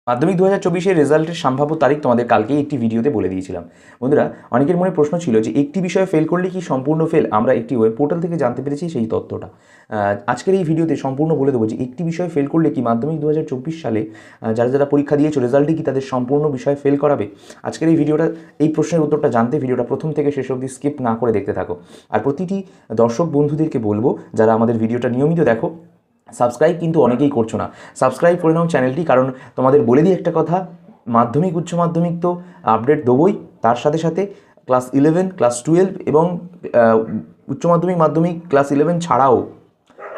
মাধ্যমিক 2024-এর রেজাল্টের সম্ভাব্য তারিখ তোমাদের কালকেই একটি ভিডিওতে বলে দিয়েছিলাম। বন্ধুরা, অনেকের মনে প্রশ্ন ছিল যে একটি বিষয়ে ফেল করলে কি সম্পূর্ণ ফেল? আমরা একটি ওয়েব পোর্টাল থেকে জানতে পেরেছি সেই তথ্যটা। আজকের এই ভিডিওতে সম্পূর্ণ বলে দেবো যে একটি বিষয়ে ফেল করলে কি মাধ্যমিক 2024 সালে যারা পরীক্ষা দিয়েছো রেজাল্টে কি তাদের সম্পূর্ণ বিষয়ে ফেল করাবে? আজকের এই ভিডিওটা, এই প্রশ্নের উত্তরটা জানতে ভিডিওটা প্রথম থেকে শেষ অবধি স্কিপ না করে দেখতে থাকো। আর প্রতিটি দর্শক বন্ধুদেরকে বলবো, যারা আমাদের ভিডিওটা নিয়মিত দেখো, সাবস্ক্রাইব কিন্তু অনেকেই করছো না, সাবস্ক্রাইব করে নাও চ্যানেলটি। কারণ তোমাদের বলে দিই একটা কথা, মাধ্যমিক উচ্চ মাধ্যমিক তো আপডেট দেবই, তার সাথে সাথে ক্লাস 11, ক্লাস 12 এবং উচ্চ মাধ্যমিক মাধ্যমিক ক্লাস 11 ছাড়াও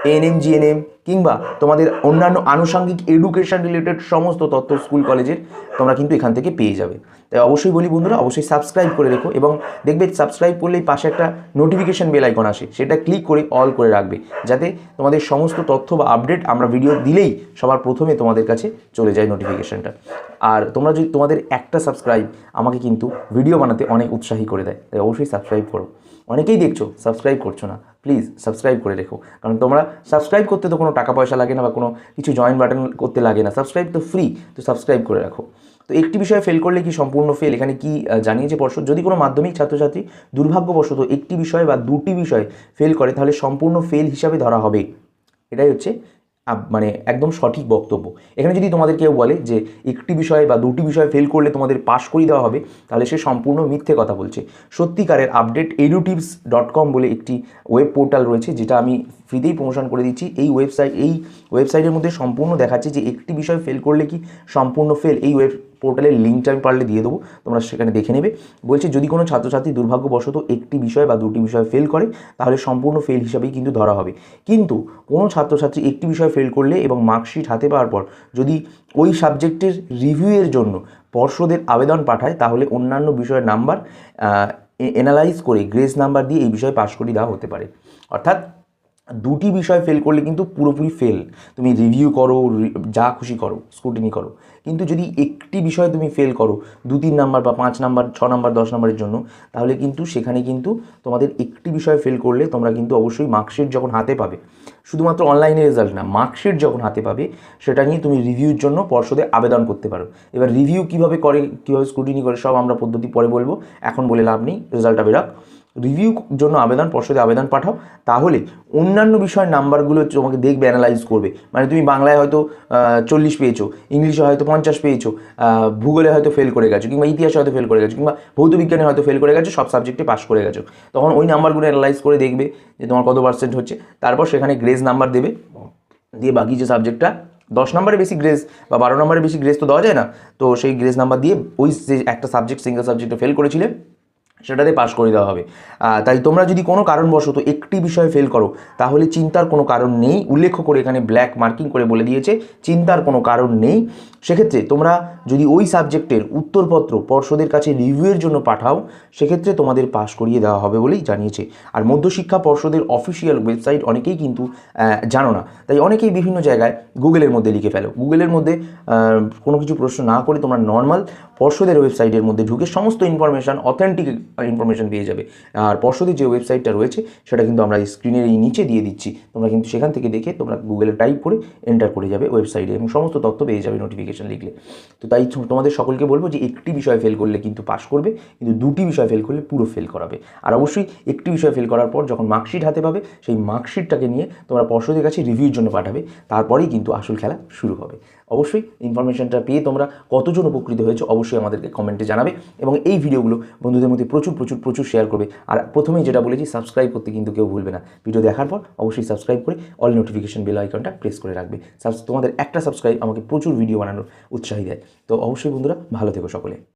এএনএম, জিএনএম কিংবা তোমাদের অন্যান্য আনুষঙ্গিক এডুকেশন রিলেটেড সমস্ত তথ্য স্কুল কলেজের তোমরা কিন্তু এখান থেকে পেয়ে যাবে। তাই অবশ্যই বলি বন্ধুরা, অবশ্যই সাবস্ক্রাইব করে রেখো এবং দেখবে সাবস্ক্রাইব করলেই পাশে একটা নোটিফিকেশান বেল আইকন আসে, সেটা ক্লিক করে অল করে রাখবে, যাতে তোমাদের সমস্ত তথ্য বা আপডেট আমরা ভিডিও দিলেই সবার প্রথমে তোমাদের কাছে চলে যায় নোটিফিকেশানটা। আর তোমরা যদি, তোমাদের একটা সাবস্ক্রাইব আমাকে কিন্তু ভিডিও বানাতে অনেক উৎসাহী করে দেয়, তাই অবশ্যই সাবস্ক্রাইব করো। অনেকেই দেখছো সাবস্ক্রাইব করছো না, প্লিজ সাবস্ক্রাইব করে রেখো। কারণ তোমরা সাবস্ক্রাইব করতে তো কোনো টাকা পয়সা লাগে না বা কোনো কিছু জয়েন বাটন করতে লাগে না, সাবস্ক্রাইব তো ফ্রি, তো সাবস্ক্রাইব করে রাখো। তো একটি বিষয়ে ফেল করলে কি সম্পূর্ণ ফেল? এখানে কি জানিয়েছে পর্ষদ, যদি কোনো মাধ্যমিক ছাত্রছাত্রী দুর্ভাগ্যবশত একটি বিষয় বা দুটি বিষয় ফেল করে তাহলে সম্পূর্ণ ফেল হিসাবে ধরা হবে। এটাই হচ্ছে মানে একদম সঠিক বক্তব্য। এখানে যদি তোমাদের কেউ বলে যে একটি বিষয় বা দুটি বিষয় ফেল করলে তোমাদের পাশ করিয়ে দেওয়া হবে, তাহলে সে সম্পূর্ণ মিথ্যে কথা বলছে। সত্যিকারের আপডেট edutips.com বলে একটি ওয়েব পোর্টাল রয়েছে, যেটা আমি ফ্রিতেই প্রমোশন করে দিচ্ছি। এই ওয়েবসাইটের মধ্যে সম্পূর্ণ দেখাচ্ছে যে একটি বিষয় ফেল করলে কি সম্পূর্ণ ফেল। এই ওয়েব পোর্টালের লিঙ্কটা আমি পারলে দিয়ে দেবো, তোমরা সেখানে দেখে নেবে। বলছে যদি কোনো ছাত্রছাত্রী দুর্ভাগ্যবশত একটি বিষয় বা দুটি বিষয় ফেল করে তাহলে সম্পূর্ণ ফেল হিসাবেই কিন্তু ধরা হবে। কিন্তু কোনো ছাত্রছাত্রী একটি বিষয় ফেল করলে এবং মার্কশিট হাতে পাওয়ার পর যদি ওই সাবজেক্টের রিভিউয়ের জন্য পর্ষদের আবেদন পাঠায়, তাহলে অন্যান্য বিষয়ের নাম্বার অ্যানালাইজ করে গ্রেস নাম্বার দিয়ে এই বিষয়ে পাশ করিয়ে দেওয়া হতে পারে। অর্থাৎ দুটি বিষয় ফেল করলে কিন্তু পুরোপুরি ফেল, তুমি রিভিউ করো, যা খুশি করো, স্ক্রুটিনি করো। কিন্তু যদি একটি বিষয় তুমি ফেল করো 2-3 নাম্বার বা 5 নাম্বার, 6 নাম্বার, 10 নাম্বারের জন্য, তাহলে কিন্তু সেখানে কিন্তু তোমাদের একটি বিষয় ফেল করলে তোমরা কিন্তু অবশ্যই মার্কশিট যখন হাতে পাবে, শুধুমাত্র অনলাইনে রেজাল্ট না, মার্কশিট যখন হাতে পাবে, সেটা নিয়ে তুমি রিভিউর জন্য পর্ষদে আবেদন করতে পারো। এবার রিভিউ কীভাবে করে, কীভাবে স্ক্রুটিনি করে, সব আমরা পদ্ধতি পরে বলবো, এখন বলে লাভ নেই, রেজাল্টটা বেরোক। রিভিউ জন্য আবেদন, পর্ষদে আবেদন পাঠাও, তাহলে অন্যান্য বিষয়ের নাম্বারগুলো তোমাকে দেখবে, অ্যানালাইজ করবে। মানে তুমি বাংলায় হয়তো 40 পেয়েছো, ইংলিশে হয়তো 50 পেয়েছো, ভূগোলে হয়তো ফেল করে গেছো, কিংবা ইতিহাসে হয়তো ফেল করে গেছো, কিংবা ভৌত বিজ্ঞানে হয়তো ফেল করে গেছো, সব সাবজেক্টে পাস করে গেছো। তখন ওই নাম্বারগুলো অ্যানালাইজ করে দেখবে যে তোমার কত পার্সেন্ট হচ্ছে, তারপর সেখানে গ্রেস নাম্বার দেবে, দিয়ে বাকি যে সাবজেক্টটা 10 নম্বরে বেশি গ্রেস বা 12 নম্বরে বেশি গ্রেস তো দেওয়া যায় না, তো সেই গ্রেস নাম্বার দিয়ে ওই যে একটা সাবজেক্ট, সিঙ্গেল সাবজেক্টে ফেল করেছিলে সেটাতে পাস করে দেওয়া হবে। তাই তোমরা যদি কোনো কারণবশত একটি বিষয়ে ফেল করো, তাহলে চিন্তার কোনো কারণ নেই। উল্লেখ করে এখানে ব্ল্যাক মার্কিং করে বলে দিয়েছে চিন্তার কোনো কারণ নেই। সেক্ষেত্রে তোমরা যদি ওই সাবজেক্টের উত্তরপত্র পর্ষদের কাছে রিভিউয়ের জন্য পাঠাও, সেক্ষেত্রে তোমাদের পাস করিয়ে দেওয়া হবে বলেই জানিয়েছে। আর মধ্যশিক্ষা পর্ষদের অফিসিয়াল ওয়েবসাইট অনেকেই কিন্তু জানো না, তাই অনেকেই বিভিন্ন জায়গায় গুগলের মধ্যে লিখে ফেলো। গুগলের মধ্যে কোনো কিছু প্রশ্ন না করে তোমরা নর্মাল পর্ষদের ওয়েবসাইটের মধ্যে ঢুকে সমস্ত ইনফরমেশান, অথেন্টিক ইনফরমেশান পেয়ে যাবে। আর পর্ষদের যে ওয়েবসাইটটা রয়েছে সেটা কিন্তু আমরা স্ক্রিনের এই নিচে দিয়ে দিচ্ছি, তোমরা কিন্তু সেখান থেকে দেখে তোমরা গুগলে টাইপ করে এন্টার করে যাবে ওয়েবসাইটে এবং সমস্ত তথ্য পেয়ে যাবে নোটিফিকেশান লিখলে। তো তাই তোমাদের সকলকে বলবো যে একটি বিষয় ফেল করলে কিন্তু পাস করবে, কিন্তু দুটি বিষয় ফেল করলে পুরো ফেল করাবে। আর অবশ্যই একটি বিষয় ফেল করার পর যখন মার্কশিট হাতে পাবে, সেই মার্কশিটটাকে নিয়ে তোমরা পর্ষদের কাছে রিভিউর জন্য পাঠাবে, তারপরেই কিন্তু আসল খেলা শুরু হবে। অবশ্যই ইনফরমেশনটা পেয়ে তোমরা কতজন উপকৃত হয়েছো অবশ্যই আমাদেরকে কমেন্টে জানাবে এবং এই ভিডিওগুলো বন্ধুদের মধ্যে প্রচুর প্রচুর প্রচুর শেয়ার করবে। আর প্রথমেই যেটা বলেছি, সাবস্ক্রাইব করতে কিন্তু কেউ ভুলবে না। ভিডিও দেখার পর অবশ্যই সাবস্ক্রাইব করে অল নোটিফিকেশন বেল আইকনটা প্রেস করে রাখবে। তোমাদের একটা সাবস্ক্রাইব আমাকে প্রচুর ভিডিও বানানোর উৎসাহী দেয়। তো অবশ্যই বন্ধুরা, ভালো থেকো সকলে।